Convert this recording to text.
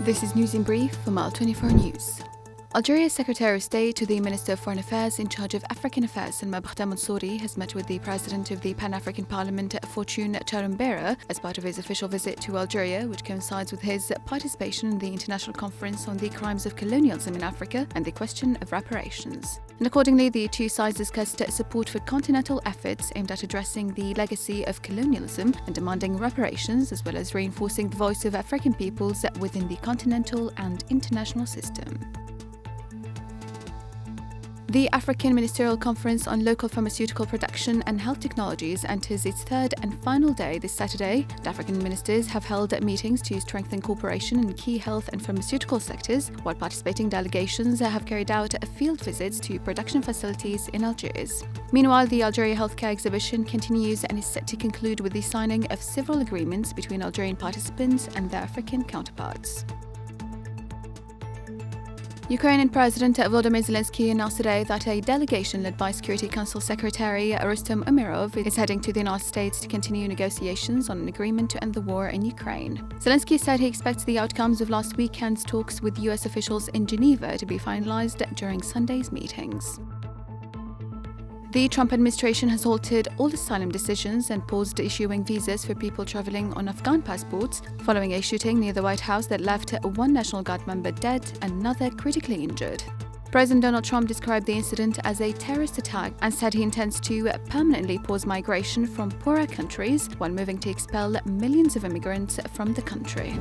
This is News in Brief from Mile 24 News. Algeria's Secretary of State to the Minister of Foreign Affairs in charge of African Affairs, Bkhdameh, has met with the President of the Pan-African Parliament, Fortune Charumbera, as part of his official visit to Algeria, which coincides with his participation in the International Conference on the Crimes of Colonialism in Africa and the question of reparations. And accordingly, the two sides discussed support for continental efforts aimed at addressing the legacy of colonialism and demanding reparations, as well as reinforcing the voice of African peoples within the continental and international system. The African Ministerial Conference on Local Pharmaceutical Production and Health Technologies enters its third and final day this Saturday. The African ministers have held meetings to strengthen cooperation in key health and pharmaceutical sectors, while participating delegations have carried out field visits to production facilities in Algiers. Meanwhile, the Algeria Healthcare Exhibition continues and is set to conclude with the signing of several agreements between Algerian participants and their African counterparts. Ukrainian President Volodymyr Zelensky announced today that a delegation led by Security Council Secretary Rustem Umerov is heading to the United States to continue negotiations on an agreement to end the war in Ukraine. Zelensky said he expects the outcomes of last weekend's talks with US officials in Geneva to be finalized during Sunday's meetings. The Trump administration has halted all asylum decisions and paused issuing visas for people traveling on Afghan passports following a shooting near the White House that left one National Guard member dead and another critically injured. President Donald Trump described the incident as a terrorist attack and said he intends to permanently pause migration from poorer countries while moving to expel millions of immigrants from the country.